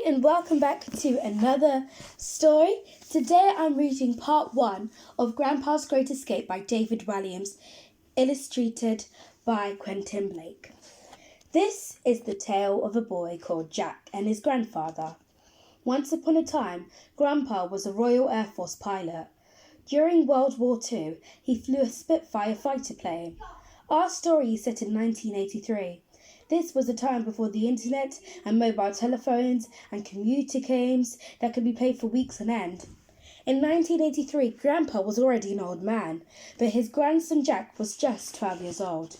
and welcome back to another story. Today I'm reading part 1 of Grandpa's Great Escape by David Walliams, illustrated by Quentin Blake. This is the tale of a boy called Jack and his grandfather. Once upon a time, Grandpa was a Royal Air Force pilot. During World War II, he flew a Spitfire fighter plane. Our story is set in 1983. This was a time before the internet and mobile telephones and commuter games that could be played for weeks on end. In 1983, Grandpa was already an old man, but his grandson Jack was just 12 years old.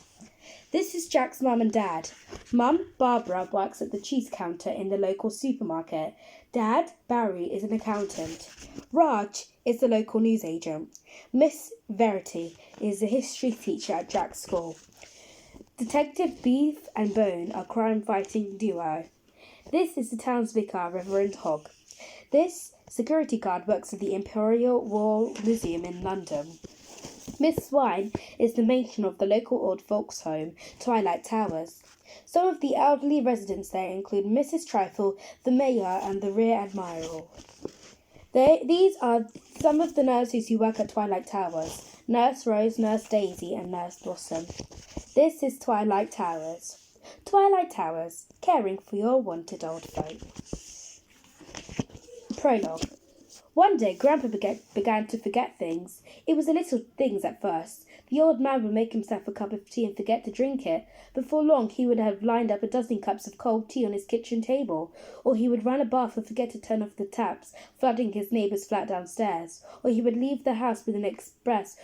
This is Jack's mum and dad. Mum, Barbara, works at the cheese counter in the local supermarket. Dad, Barry, is an accountant. Raj is the local newsagent. Miss Verity is a history teacher at Jack's school. Detective Beef and Bone are crime-fighting duo. This is the town's vicar, Reverend Hogg. This security guard works at the Imperial War Museum in London. Miss Swine is the matron of the local old folks' home, Twilight Towers. Some of the elderly residents there include Mrs. Trifle, the Mayor, and the Rear Admiral. These are some of the nurses who work at Twilight Towers: Nurse Rose, Nurse Daisy, and Nurse Blossom. This is Twilight Towers. Twilight Towers, caring for your wanted old folk. Prologue. One day, Grandpa began to forget things. It was the little things at first. The old man would make himself a cup of tea and forget to drink it. Before long, he would have lined up a dozen cups of cold tea on his kitchen table. Or he would run a bath and forget to turn off the taps, flooding his neighbour's flat downstairs. Or he would leave the house with an express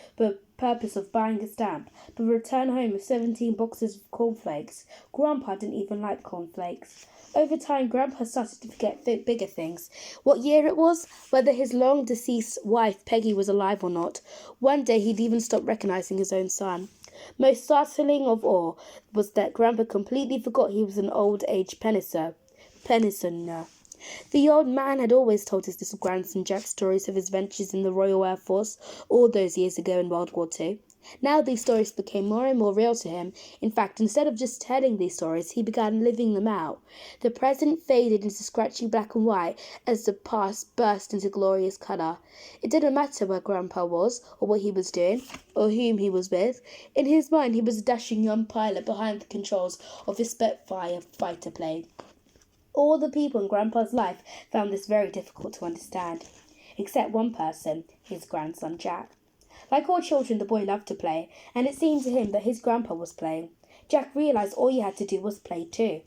purpose of buying a stamp, but return home with 17 boxes of cornflakes. Grandpa didn't even like cornflakes. Over time, Grandpa started to forget bigger things. What year it was, whether his long-deceased wife Peggy was alive or not. One day he'd even stopped recognising his own son. Most startling of all was that Grandpa completely forgot he was an old-age pensioner. The old man had always told his little grandson Jack stories of his ventures in the Royal Air Force all those years ago in World War II. Now these stories became more and more real to him. In fact, instead of just telling these stories, he began living them out. The present faded into scratchy black and white as the past burst into glorious colour. It didn't matter where Grandpa was, or what he was doing, or whom he was with. In his mind, he was a dashing young pilot behind the controls of his Spitfire fighter plane. All the people in Grandpa's life found this very difficult to understand, except one person, his grandson Jack. Like all children, the boy loved to play, and it seemed to him that his grandpa was playing. Jack realised all he had to do was play too.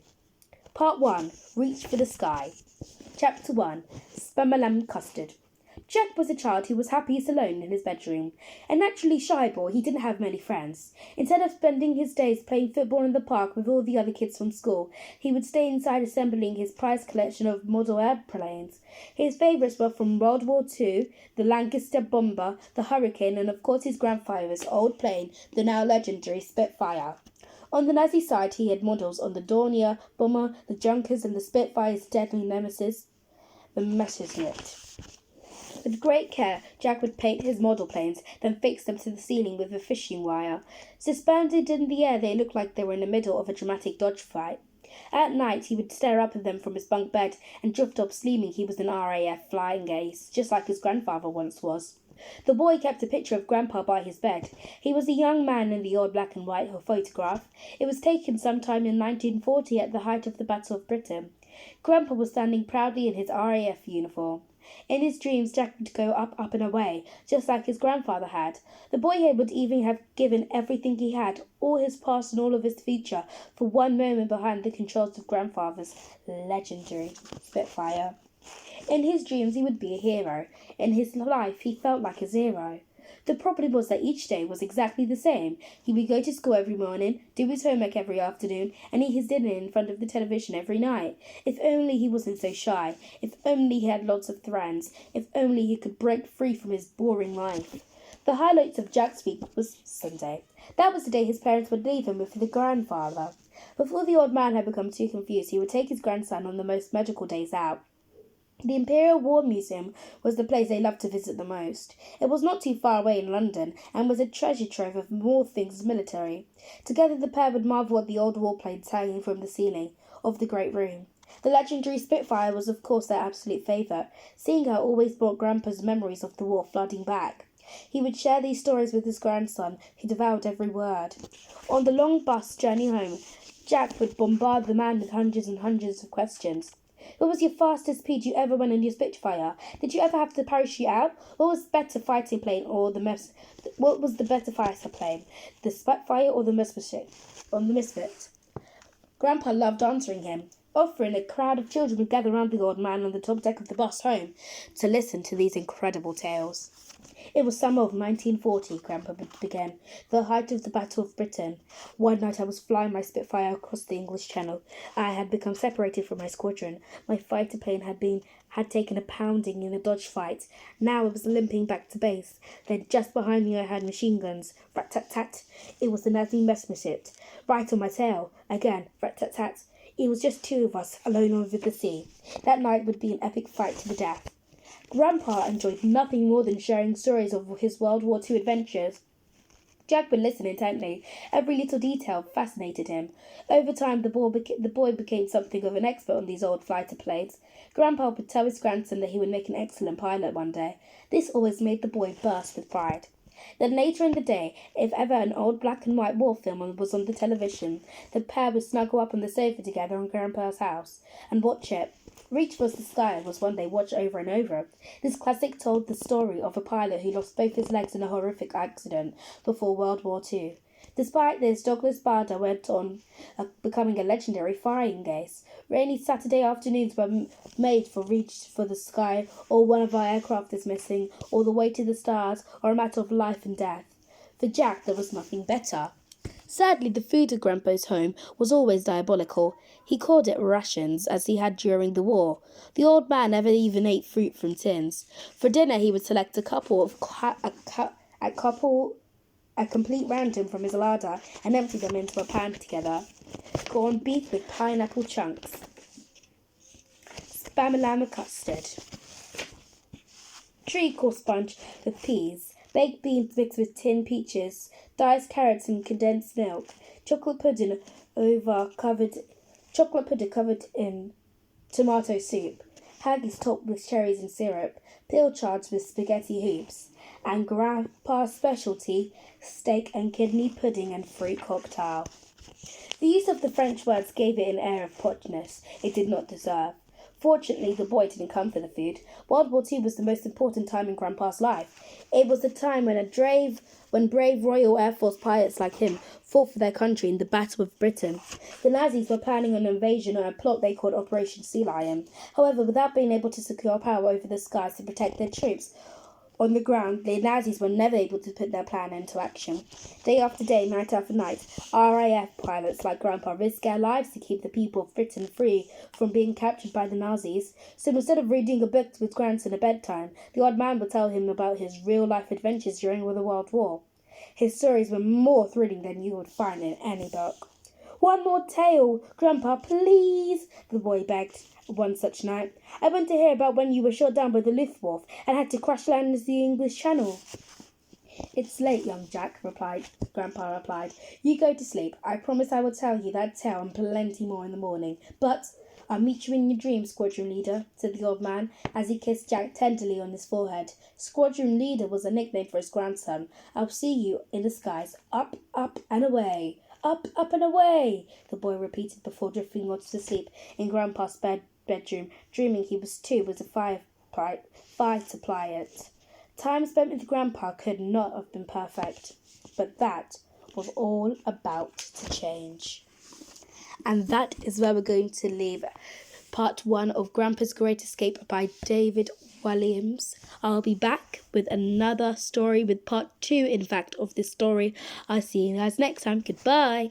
Part 1. Reach for the Sky. Chapter 1. Spamalam Custard. Jack was a child who was happiest alone in his bedroom. A naturally shy boy, he didn't have many friends. Instead of spending his days playing football in the park with all the other kids from school, he would stay inside assembling his prized collection of model airplanes. His favourites were from World War II, the Lancaster Bomber, the Hurricane, and of course his grandfather's old plane, the now legendary Spitfire. On the Nazi side, he had models on the Dornier bomber, the Junkers, and the Spitfire's deadly nemesis, the Messerschmitt. With great care, Jack would paint his model planes, then fix them to the ceiling with a fishing wire. Suspended in the air, they looked like they were in the middle of a dramatic dodge fight. At night, he would stare up at them from his bunk bed and drift off sleeping he was an RAF flying ace, just like his grandfather once was. The boy kept a picture of Grandpa by his bed. He was a young man in the old black and white photograph. It was taken sometime in 1940 at the height of the Battle of Britain. Grandpa was standing proudly in his RAF uniform. In his dreams, Jack would go up, up and away, just like his grandfather had. The boy here would even have given everything he had, all his past and all of his future, for one moment behind the controls of grandfather's legendary Spitfire. In his dreams, he would be a hero. In his life, he felt like a zero. The problem was that each day was exactly the same. He would go to school every morning, do his homework every afternoon, and eat his dinner in front of the television every night. If only he wasn't so shy. If only he had lots of friends. If only he could break free from his boring life. The highlights of Jack's week was Sunday. That was the day his parents would leave him with the grandfather. Before the old man had become too confused, he would take his grandson on the most magical days out. The Imperial War Museum was the place they loved to visit the most. It was not too far away in London, and was a treasure trove of more things military. Together the pair would marvel at the old warplanes hanging from the ceiling of the great room. The legendary Spitfire was of course their absolute favourite, seeing how it always brought Grandpa's memories of the war flooding back. He would share these stories with his grandson, who devoured every word. On the long bus journey home, Jack would bombard the man with hundreds and hundreds of questions. What was your fastest speed you ever went in your Spitfire? Did you ever have to parachute out? What was better fighting plane or what was the better fighter plane? The Spitfire or the Misfit? Grandpa loved answering him. Often a crowd of children would gather round the old man on the top deck of the bus home to listen to these incredible tales. It was summer of 1940, Grandpa began, the height of the Battle of Britain. One night I was flying my Spitfire across the English Channel. I had become separated from my squadron. My fighter plane had taken a pounding in a dodge fight. Now I was limping back to base. Then just behind me I had machine guns. Rat-tat-tat. It was the Nazi Messerschmitt. Right on my tail. Again, rat-tat-tat. It was just two of us, alone over the sea. That night would be an epic fight to the death. Grandpa enjoyed nothing more than sharing stories of his World War II adventures. Jack would listen intently. Every little detail fascinated him. Over time, the boy became something of an expert on these old fighter planes. Grandpa would tell his grandson that he would make an excellent pilot one day. This always made the boy burst with pride. Then later in the day, if ever an old black and white war film was on the television, the pair would snuggle up on the sofa together in Grandpa's house and watch it. Reach for the Sky was one they watched over and over. This classic told the story of a pilot who lost both his legs in a horrific accident before World War II. Despite this, Douglas Bader went on becoming a legendary flying ace. Rainy Saturday afternoons were made for Reach for the Sky, or one of our aircraft is missing, or the way to the stars, or a matter of life and death. For Jack, there was nothing better. Sadly, the food at Grandpa's home was always diabolical. He called it rations, as he had during the war. The old man never even ate fruit from tins. For dinner, he would select a complete random from his larder and empty them into a pan together. Corned beef with pineapple chunks. Spam and lamb custard. Treacle sponge with peas. Baked beans mixed with tinned peaches, diced carrots and condensed milk, chocolate pudding covered in tomato soup, haggis topped with cherries and syrup, pilchards with spaghetti hoops, and Grandpa's specialty, steak and kidney pudding and fruit cocktail. The use of the French words gave it an air of potness it did not deserve. Fortunately, the boy didn't come for the food. World War II was the most important time in Grandpa's life. It was the time when brave Royal Air Force pilots like him fought for their country in the Battle of Britain. The Nazis were planning an invasion on a plot they called Operation Sea Lion. However, without being able to secure power over the skies to protect their troops on the ground, the Nazis were never able to put their plan into action. Day after day, night after night, RAF pilots like Grandpa risked their lives to keep the people of Britain free from being captured by the Nazis. So instead of reading a book with grandson at bedtime, the old man would tell him about his real-life adventures during the World War. His stories were more thrilling than you would find in any book. "One more tale, Grandpa, please," the boy begged one such night. "I want to hear about when you were shot down by the Luftwaffe and had to crash land into the English Channel." "It's late, young Jack," Grandpa replied. "You go to sleep. I promise I will tell you that tale and plenty more in the morning. But I'll meet you in your dreams, Squadron Leader," said the old man as he kissed Jack tenderly on his forehead. Squadron Leader was a nickname for his grandson. "I'll see you in the skies. Up, up, and away. Up, up, and away," the boy repeated before drifting off to sleep in Grandpa's bedroom, dreaming he was a fighter pilot. Time spent with Grandpa could not have been perfect, but that was all about to change. And that is where we're going to leave part 1 of Grandpa's Great Escape by David Williams. I'll be back with another story, with part 2, in fact, of this story. I'll see you guys next time. Goodbye.